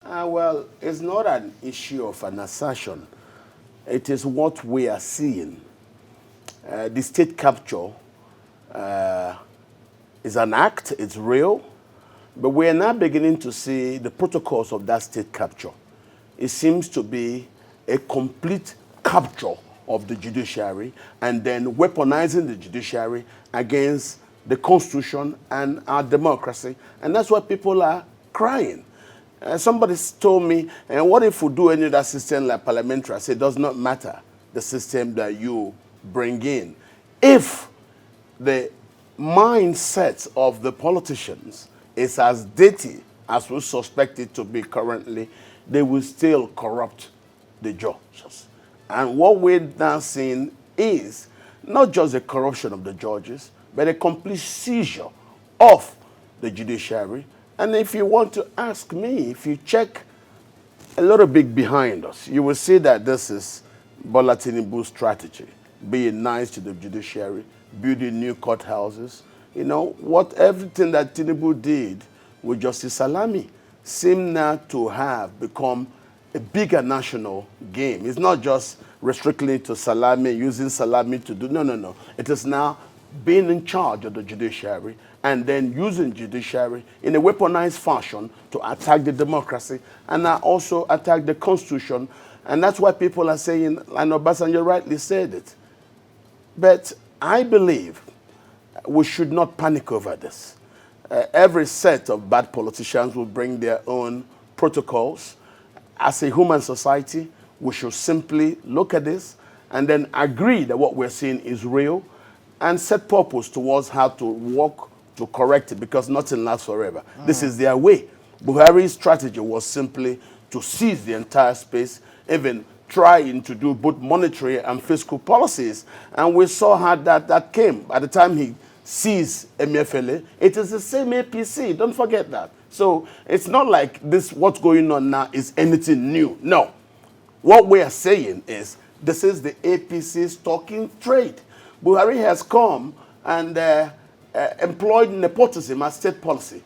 Well, it's not an issue of an assertion. It is what we are seeing. The state capture is an act, it's real, but we are now beginning to see the protocols of that state capture. It seems to be a complete capture of the judiciary and then weaponizing the judiciary against the Constitution and our democracy. And that's why people are crying. Somebody told me, and what if we do any other system like parliamentary? I said, it does not matter the system that you bring in. If the mindset of the politicians is as dirty as we suspect it to be currently, they will still corrupt the judges. And what we're now seeing is not just the corruption of the judges, but a complete seizure of the judiciary. And if you want to ask me, if you check a little bit behind us, you will see that this is Bola Tinubu's strategy, being nice to the judiciary, building new courthouses. You know, everything that Tinubu did with Justice Salami seem now to have become a bigger national game. It's not just restricting to Salami, using Salami to do, no. It is now being in charge of the judiciary and then using judiciary in a weaponized fashion to attack the democracy and also attack the Constitution. And that's why people are saying, and Obasanjo rightly said it. But I believe we should not panic over this. Every set of bad politicians will bring their own protocols. As a human society, we should simply look at this and then agree that what we're seeing is real and set purpose towards how to work to correct it, because nothing lasts forever. This is their way. Buhari's strategy was simply to seize the entire space, even trying to do both monetary and fiscal policies. And we saw how that came. By the time he seized Emefiele, it is the same APC. Don't forget that. So it's not like what's going on now is anything new. No. What we are saying is this is the APC's talking trade. Buhari has come and employed nepotism as state policy.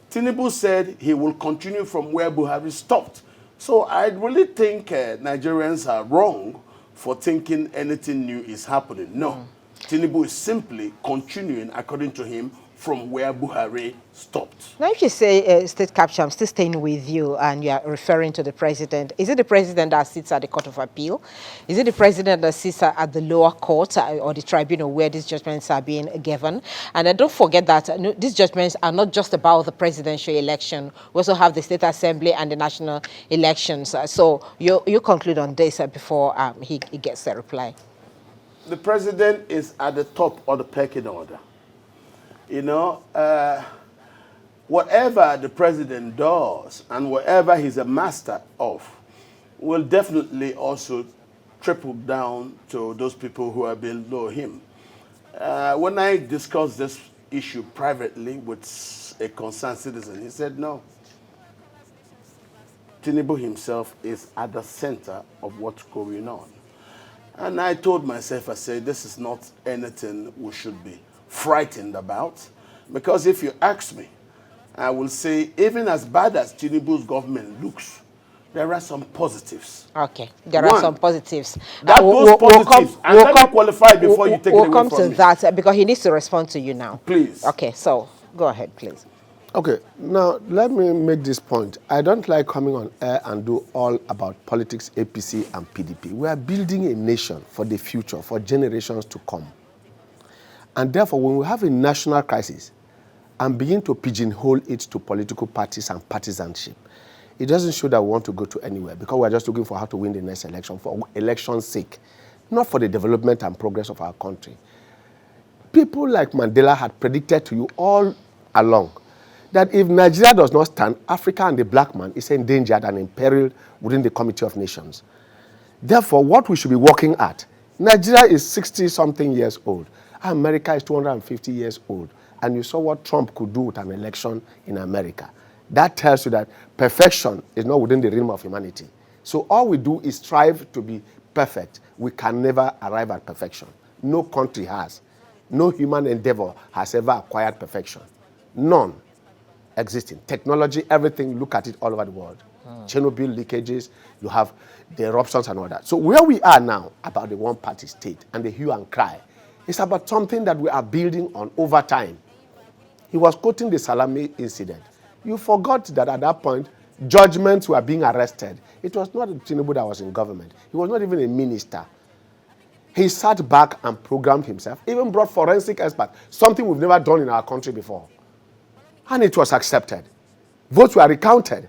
Tinubu said he will continue from where Buhari stopped. So I really think Nigerians are wrong for thinking anything new is happening. No. Tinubu is simply continuing, according to him, from where Buhari stopped. Now, if you say state capture, I'm still staying with you, and you are referring to the president. Is it the president that sits at the Court of Appeal? Is it the president that sits at the lower court or the tribunal where these judgments are being given? And don't forget that these judgments are not just about the presidential election. We also have the state assembly and the national elections. So you conclude on this before he gets a reply. The president is at the top of the pecking order. You know, whatever the president does and whatever he's a master of will definitely also trickle down to those people who are below him. When I discussed this issue privately with a concerned citizen, he said, no. Tinubu himself is at the center of what's going on. And I told myself, I said, this is not anything we should be frightened about, because if you ask me, I will say even as bad as Tinubu's government looks, there are some positives. Okay, there are some positives. Those positives, and let me qualify before you take it away from me. We'll come to that because he needs to respond to you now. Please. Okay, so go ahead, please. Okay, now let me make this point. I don't like coming on air and do all about politics, APC and PDP. We are building a nation for the future, for generations to come. And therefore, when we have a national crisis and begin to pigeonhole it to political parties and partisanship, it doesn't show that we want to go to anywhere, because we're just looking for how to win the next election for election's sake, not for the development and progress of our country. People like Mandela had predicted to you all along that if Nigeria does not stand, Africa and the black man is endangered and imperiled within the Committee of Nations. Therefore, what we should be working at, Nigeria is 60-something years old. America is 250 years old. And you saw what Trump could do with an election in America. That tells you that perfection is not within the realm of humanity. So all we do is strive to be perfect. We can never arrive at perfection. No country has. No human endeavor has ever acquired perfection. None existing. Technology, everything, look at it all over the world. Chernobyl leakages, you have the eruptions and all that. So where we are now about the one-party state and the hue and cry, it's about something that we are building on over time. He was quoting the Salami incident. You forgot that at that point, judgments were being arrested. It was not Tinubu that was in government. He was not even a minister. He sat back and programmed himself, even brought forensic experts, something we've never done in our country before. And it was accepted. Votes were recounted.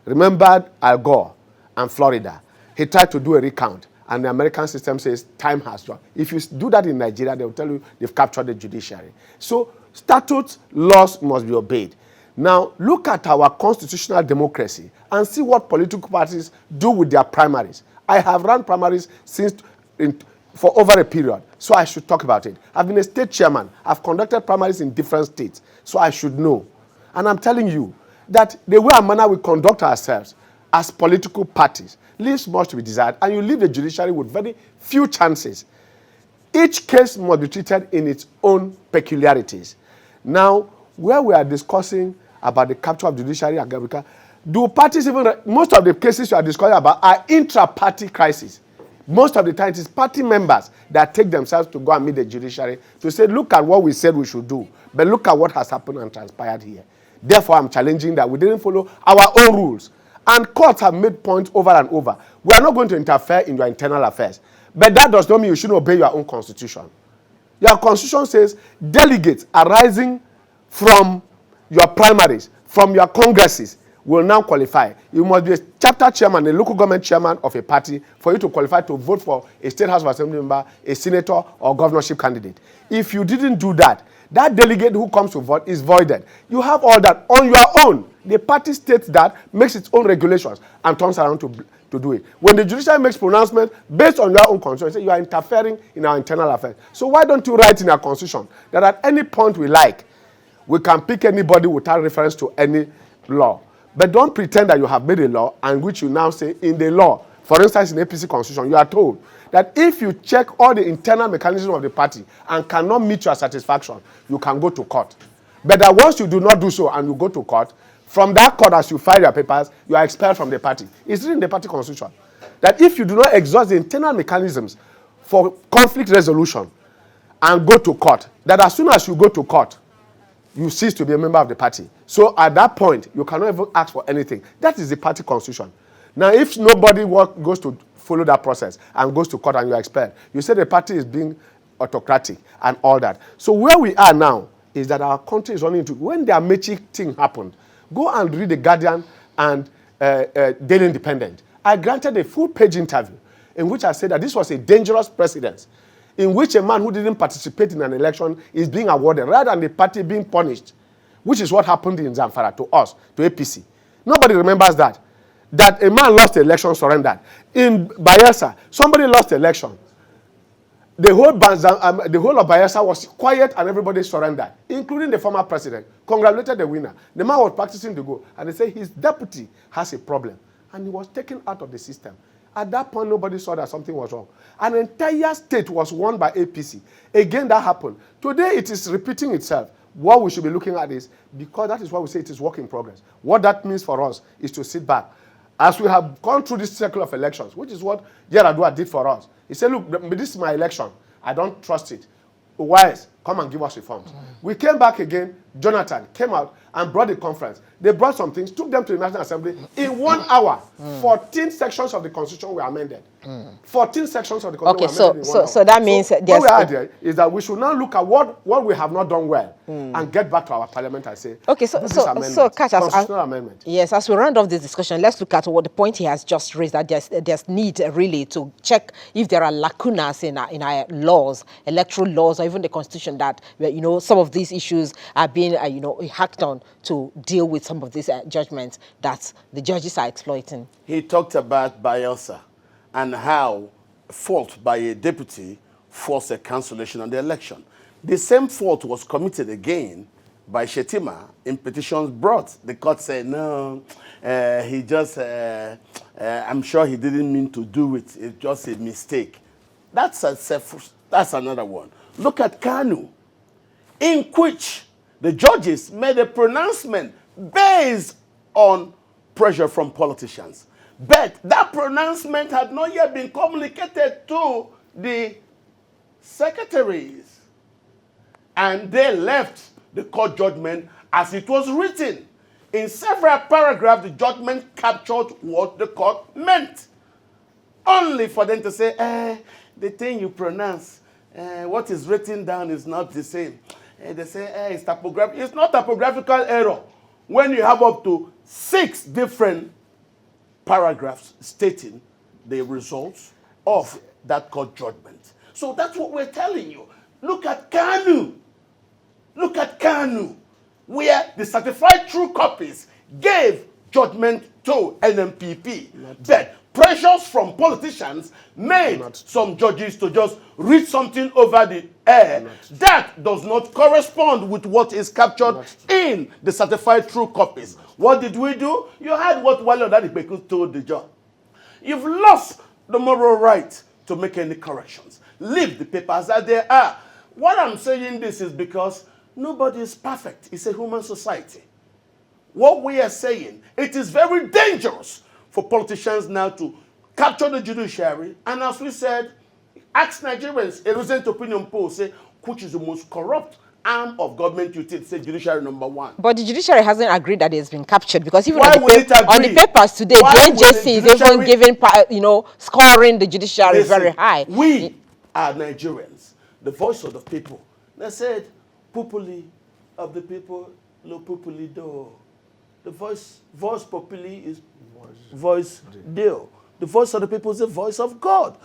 Remember Al Gore and Florida. He tried to do a recount, and the American system says time has gone. If you do that in Nigeria, they will tell you they've captured the judiciary. So statutes, laws must be obeyed. Now, look at our constitutional democracy and see what political parties do with their primaries. I have run primaries for over a period, so I should talk about it. I've been a state chairman. I've conducted primaries in different states, so I should know. And I'm telling you that the way and manner we conduct ourselves as political parties leaves much to be desired, and you leave the judiciary with very few chances. Each case must be treated in its own peculiarities. Now, where we are discussing about the capture of judiciary in Africa, do parties even, most of the cases we are discussing about are intra-party crises. Most of the time, it is party members that take themselves to go and meet the judiciary to say, look at what we said we should do, but look at what has happened and transpired here. Therefore, I'm challenging that we didn't follow our own rules. And courts have made points over and over. We are not going to interfere in your internal affairs. But that does not mean you shouldn't obey your own constitution. Your constitution says delegates arising from your primaries, from your congresses, will now qualify. You must be a chapter chairman, a local government chairman of a party for you to qualify to vote for a state house of assembly member, a senator, or governorship candidate. If you didn't do that, that delegate who comes to vote is voided. You have all that on your own. The party states that, makes its own regulations, and turns around to do it. When the judiciary makes pronouncement based on your own constitution, you are interfering in our internal affairs. So why don't you write in our constitution that at any point we like, we can pick anybody without reference to any law. But don't pretend that you have made a law and which you now say in the law. For instance, in APC constitution, you are told that if you check all the internal mechanisms of the party and cannot meet your satisfaction, you can go to court. But that once you do not do so and you go to court, from that court as you file your papers, you are expelled from the party. It's written in the party constitution that if you do not exhaust the internal mechanisms for conflict resolution and go to court, that as soon as you go to court, you cease to be a member of the party. So at that point, you cannot even ask for anything. That is the party constitution. Now, if nobody goes to follow that process and goes to court and you are expelled, you say the party is being autocratic and all that. So where we are now is that our country is running into, when the Amechi thing happened, go and read The Guardian and Daily Independent. I granted a full-page interview in which I said that this was a dangerous precedent, in which a man who didn't participate in an election is being awarded rather than the party being punished, which is what happened in Zamfara to us, to APC. Nobody remembers that a man lost the election, surrendered. In Bayelsa, somebody lost the election. The whole of Bayelsa was quiet and everybody surrendered, including the former president. Congratulated the winner. The man was practicing to go, and they say his deputy has a problem, and he was taken out of the system. At that point, nobody saw that something was wrong. An entire state was won by APC. Again, that happened. Today, it is repeating itself. What we should be looking at is, because that is why we say it is work in progress. What that means for us is to sit back. As we have gone through this cycle of elections, which is what Yaradua did for us. He said, look, this is my election. I don't trust it. Wise, come and give us reforms. We came back again. Jonathan came out and brought the conference. They brought some things, took them to the National Assembly. In 1 hour, 14 sections of the Constitution were amended. 14 sections of the Constitution were amended in 1 hour. So that means what we are there is that we should now look at what we have not done well and get back to our parliament and say, okay, so Catch, constitutional amendment. Yes, as we round off this discussion, let's look at what the point he has just raised, that there's need really to check if there are lacunas in our laws, electoral laws, or even the Constitution, that some of these issues are being hacked on to deal with some of these judgments that the judges are exploiting. He talked about Bayelsa and how fault by a deputy forced a cancellation on the election. The same fault was committed again by Shetima in petitions brought. The court said, no, he just, I'm sure he didn't mean to do it. It's just a mistake. That's another one. Look at Kanu, in which the judges made a pronouncement based on pressure from politicians. But that pronouncement had not yet been communicated to the secretaries. And they left the court judgment as it was written. In several paragraphs, the judgment captured what the court meant. Only for them to say, the thing you pronounce, what is written down is not the same. They say, it's typographical. It's not typographical error. When you have up to 6 different paragraphs stating the results of that court judgment. So that's what we're telling you. Look at Kanu. Look at Kanu, where the certified true copies gave judgment to NMPP. But pressures from politicians made some judges to just read something over the air that does not correspond with what is captured in the certified true copies. What did we do? You heard what Wale Odadipeku told the judge. You've lost the moral right to make any corrections. Leave the papers as they are. What I'm saying this is because nobody is perfect. It's a human society. What we are saying, it is very dangerous for politicians now to capture the judiciary, and as we said, ask Nigerians, a recent opinion poll, say, which is the most corrupt arm of government utility, say judiciary number 1. But the judiciary hasn't agreed that it has been captured, because even on the papers today, the NJC is even giving, scoring the judiciary very high. We are Nigerians, the voice of the people. They said, populi of the people, lo populi do. The voice populi is voice Deo. The voice of the people is the voice of God.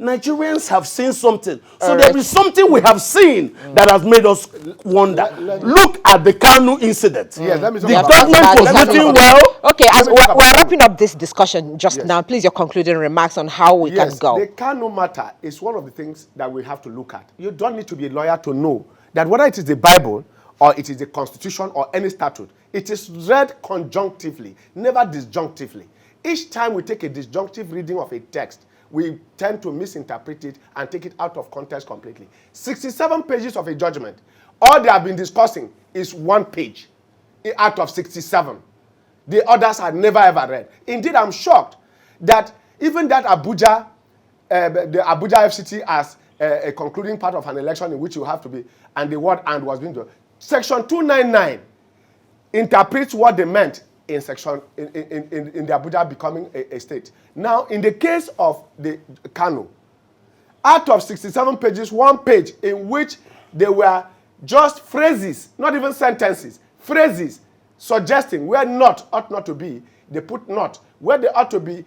Nigerians have seen something. So there is something we have seen that has made us wonder. Look at the Kanu incident. Yes, let me talk the about government was written well. Okay, as we're wrapping up this discussion just now, please, your concluding remarks on how we can go. The Kanu matter is one of the things that we have to look at. You don't need to be a lawyer to know that whether it is the Bible or it is the Constitution or any statute, it is read conjunctively, never disjunctively. Each time we take a disjunctive reading of a text, we tend to misinterpret it and take it out of context completely. 67 pages of a judgment. All they have been discussing is 1 page out of 67. The others are never ever read. Indeed, I'm shocked that even that Abuja, the Abuja FCT as a concluding part of an election in which you have to be, and the word "and" was being done. Section 299 interprets what they meant in section in the Abuja becoming a state. Now, in the case of the Kanu, out of 67 pages, 1 page in which there were just phrases, not even sentences, phrases suggesting where "not" ought not to be, they put "not." Where there ought to be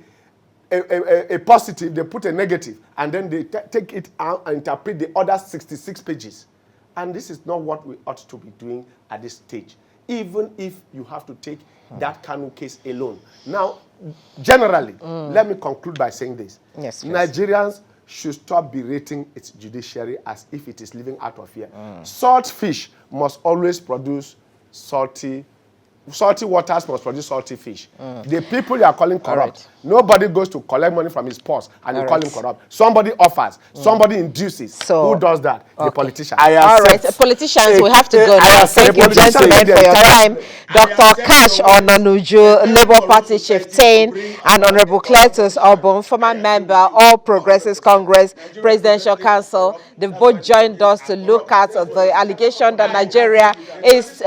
a positive, they put a negative, and then they take it out and interpret the other 66 pages. And this is not what we ought to be doing at this stage, even if you have to take that Kanu case alone. Now, generally, let me conclude by saying this. Yes, please. Nigerians should stop berating its judiciary as if it is living out of here. Salt fish must always produce salty waters must produce salty fish. The people you are calling corrupt, nobody goes to collect money from his purse and you call him corrupt. Somebody offers, somebody induces. So, who does that? The politician. All right, politicians, we have to go now. Thank you, gentlemen, for your time. Dr. Cash Onanuju, Labour Party Chieftain, and Honorable Cletus Obon, former member, All Progressives Congress, Presidential Council. They both joined us to look at the allegation that Nigeria is